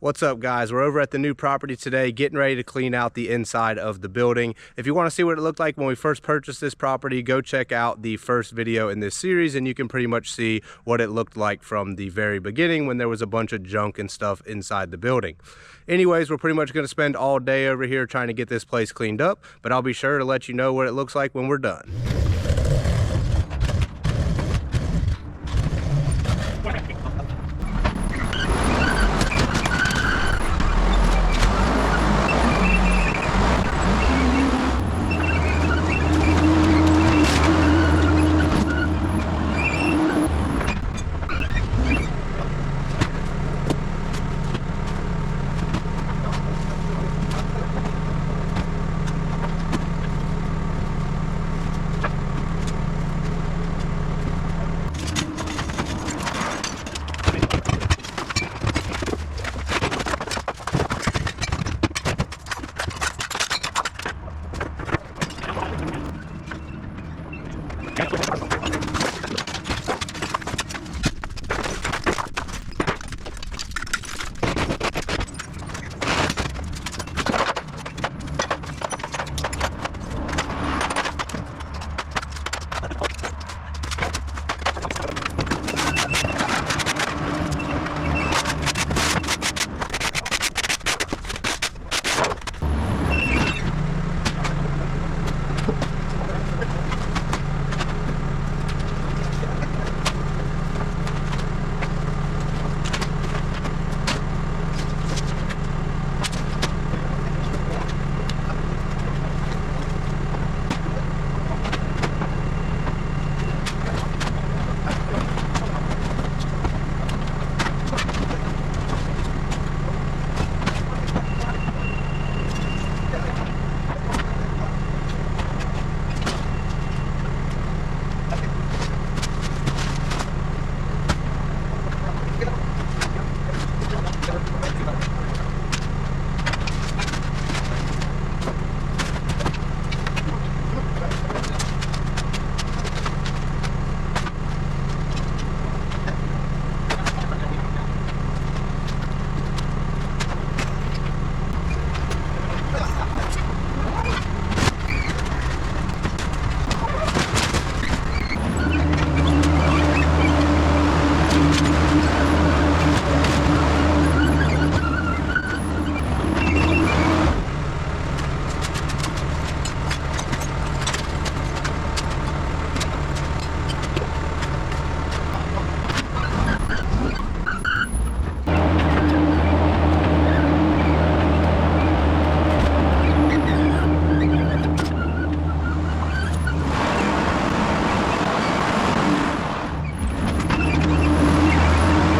What's up, guys? We're over at the new property today, getting ready to clean out the inside of the building. If you want to see what it looked like when we first purchased this property, go check out the first video in this series and you can pretty much see what it looked like from the very beginning when there was a bunch of junk and stuff inside the building. Anyways, we're pretty much going to spend all day over here trying to get this place cleaned up, but I'll be sure to let you know what it looks like when we're done.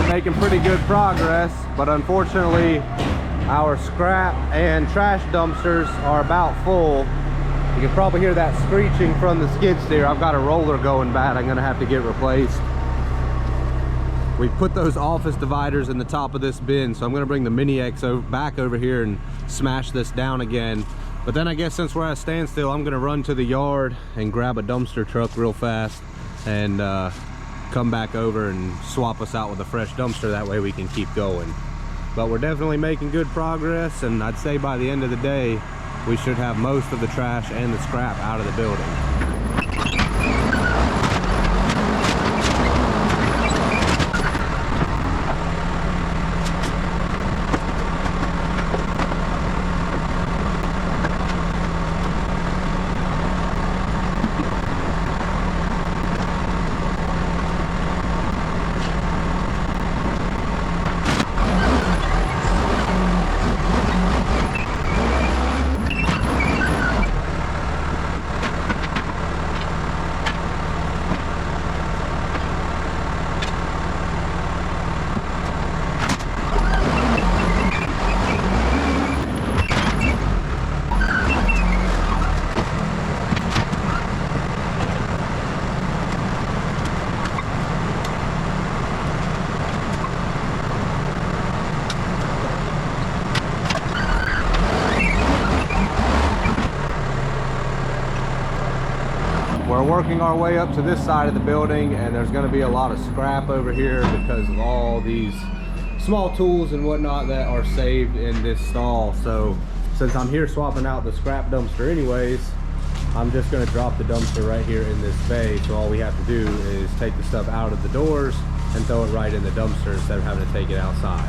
Making pretty good progress, but unfortunately our scrap and trash dumpsters are about full. You can probably hear that screeching from the skid steer. I've got a roller going bad. I'm gonna have to get replaced. We put those office dividers in the top of this bin, so I'm gonna bring the Mini X back over here and smash this down again. But then I guess since we're at a standstill, I'm gonna run to the yard and grab a dumpster truck real fast and come back over and swap us out with a fresh dumpster. That way we can keep going. But we're definitely making good progress, and I'd say by the end of the day we should have most of the trash and the scrap out of the building. We're working our way up to this side of the building, and there's going to be a lot of scrap over here because of all these small tools and whatnot that are saved in this stall. So since I'm here swapping out the scrap dumpster anyways, I'm just going to drop the dumpster right here in this bay. So all we have to do is take the stuff out of the doors and throw it right in the dumpster instead of having to take it outside.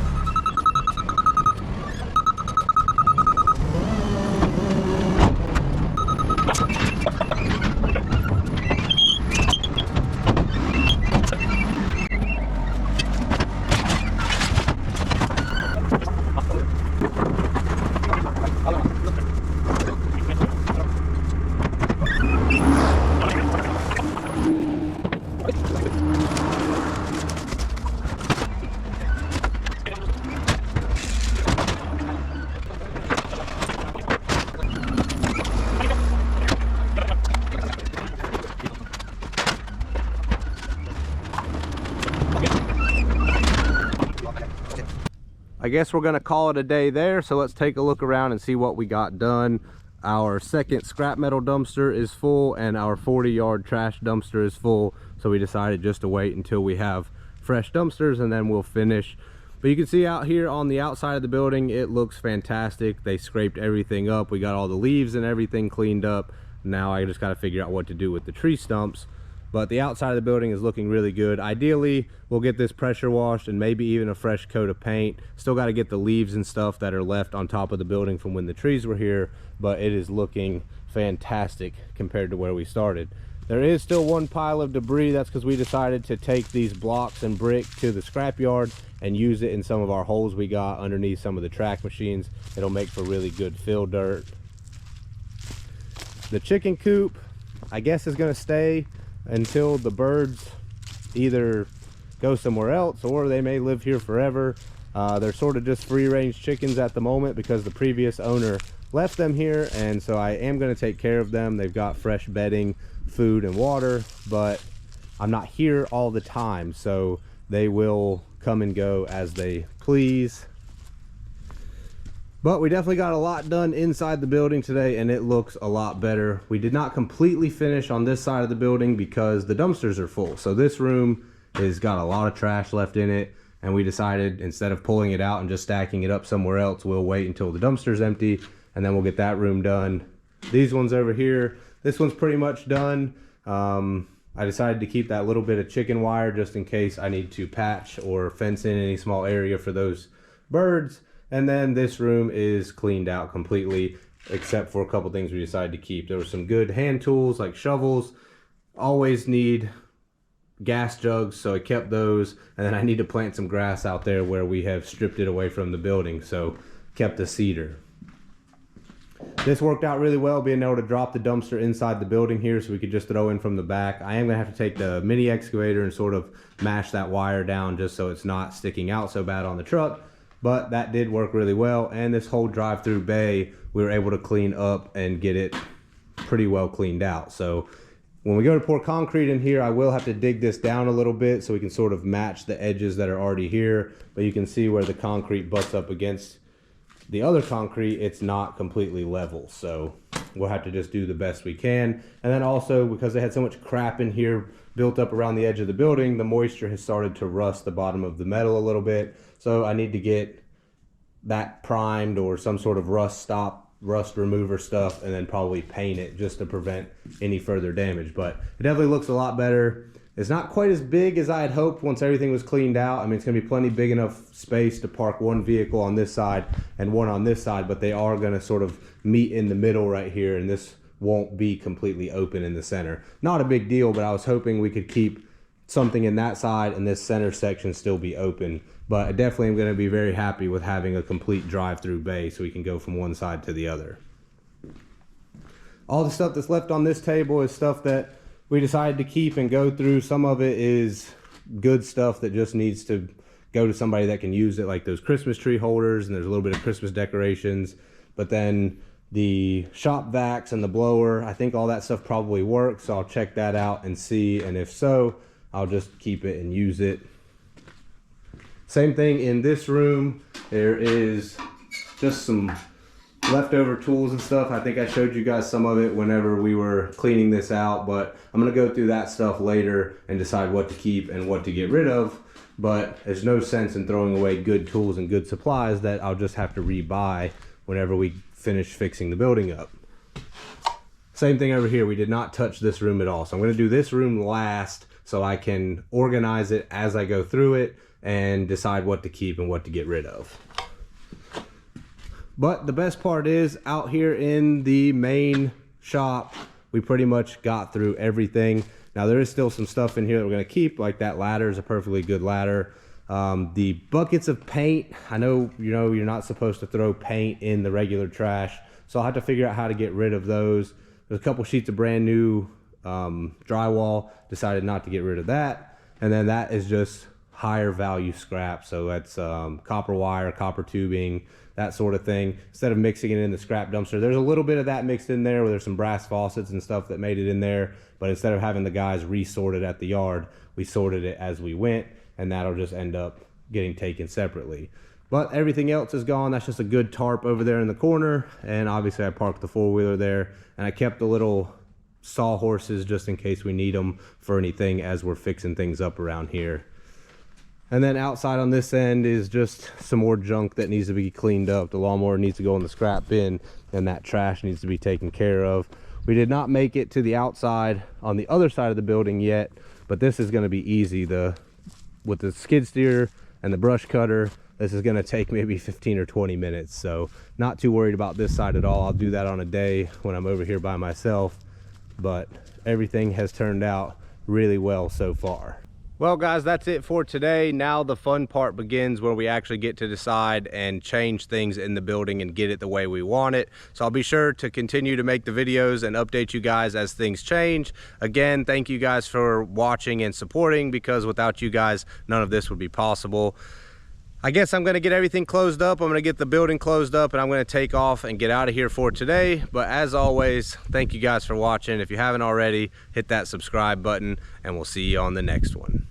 I guess we're gonna call it a day there, so let's take a look around and see what we got done. Our second scrap metal dumpster is full and our 40-yard trash dumpster is full, so we decided just to wait until we have fresh dumpsters and then we'll finish. But you can see out here on the outside of the building, it looks fantastic. They scraped everything up. We got all the leaves and everything cleaned up. Now I just got to figure out what to do with the tree stumps. But the outside of the building is looking really good. Ideally, we'll get this pressure washed and maybe even a fresh coat of paint. Still got to get the leaves and stuff that are left on top of the building from when the trees were here, but it is looking fantastic compared to where we started. There is still one pile of debris. That's because we decided to take these blocks and brick to the scrapyard and use it in some of our holes we got underneath some of the track machines. It'll make for really good fill dirt. The chicken coop, I guess, is going to stay until the birds either go somewhere else or they may live here forever. They're sort of just free-range chickens at the moment because the previous owner left them here, and so I am going to take care of them. They've got fresh bedding, food, and water, but I'm not here all the time, so they will come and go as they please. But we definitely got a lot done inside the building today, and it looks a lot better. We did not completely finish on this side of the building because the dumpsters are full. So this room has got a lot of trash left in it, and we decided instead of pulling it out and just stacking it up somewhere else, we'll wait until the dumpster's empty, and then we'll get that room done. These ones over here, this one's pretty much done. I decided to keep that little bit of chicken wire just in case I need to patch or fence in any small area for those birds. And then this room is cleaned out completely, except for a couple things we decided to keep. There were some good hand tools like shovels. Always need gas jugs, so I kept those. And then I need to plant some grass out there where we have stripped it away from the building, so kept the cedar. This worked out really well, being able to drop the dumpster inside the building here so we could just throw in from the back. I am going to have to take the mini excavator and sort of mash that wire down just so it's not sticking out so bad on the truck. But that did work really well, and this whole drive-through bay we were able to clean up and get it pretty well cleaned out. So when we go to pour concrete in here, I will have to dig this down a little bit so we can sort of match the edges that are already here. But you can see where the concrete butts up against the other concrete, it's not completely level. So we'll have to just do the best we can. And then also, because they had so much crap in here built up around the edge of the building, the moisture has started to rust the bottom of the metal a little bit. So I need to get that primed or some sort of rust remover stuff, and then probably paint it just to prevent any further damage. But it definitely looks a lot better. It's not quite as big as I had hoped once everything was cleaned out. I mean, it's gonna be plenty big enough space to park one vehicle on this side and one on this side, but they are gonna sort of meet in the middle right here, and this won't be completely open in the center. Not a big deal, but I was hoping we could keep something in that side and this center section still be open. But I definitely am going to be very happy with having a complete drive-through bay so we can go from one side to the other. All the stuff that's left on this table is stuff that we decided to keep and go through. Some of it is good stuff that just needs to go to somebody that can use it, like those Christmas tree holders, and there's a little bit of Christmas decorations. But then the shop vacs and the blower, I think all that stuff probably works, so I'll check that out and see, and if so, I'll just keep it and use it. Same thing in this room. There is just some leftover tools and stuff. I think I showed you guys some of it whenever we were cleaning this out, but I'm gonna go through that stuff later and decide what to keep and what to get rid of. but there's no sense in throwing away good tools and good supplies that I'll just have to rebuy whenever we finish fixing the building up. Same thing over here. We did not touch this room at all. So I'm going to do this room last so I can organize it as I go through it and decide what to keep and what to get rid of. But the best part is out here in the main shop, we pretty much got through everything. Now there is still some stuff in here that we're going to keep, like that ladder is a perfectly good ladder. The buckets of paint, I know, you're not supposed to throw paint in the regular trash, so I'll have to figure out how to get rid of those. There's a couple sheets of brand new drywall, decided not to get rid of that. And then that is just higher value scrap, so that's copper wire, copper tubing, that sort of thing. Instead of mixing it in the scrap dumpster, there's a little bit of that mixed in there where there's some brass faucets and stuff that made it in there, but instead of having the guys resort it at the yard, we sorted it as we went, and that'll just end up getting taken separately. But everything else is gone. That's just a good tarp over there in the corner, and obviously I parked the four-wheeler there, and I kept the little sawhorses just in case we need them for anything as we're fixing things up around here. And then outside on this end is just some more junk that needs to be cleaned up. The lawnmower needs to go in the scrap bin, and that trash needs to be taken care of. We did not make it to the outside on the other side of the building yet, but this is going to be easy. With the skid steer and the brush cutter, this is going to take maybe 15 or 20 minutes. So not too worried about this side at all. I'll do that on a day when I'm over here by myself, but everything has turned out really well so far. Well guys, that's it for today. Now the fun part begins where we actually get to decide and change things in the building and get it the way we want it. So I'll be sure to continue to make the videos and update you guys as things change. Again, thank you guys for watching and supporting, because without you guys, none of this would be possible. I guess I'm going to get everything closed up. I'm going to get the building closed up, and I'm going to take off and get out of here for today. But as always, thank you guys for watching. If you haven't already, hit that subscribe button, and we'll see you on the next one.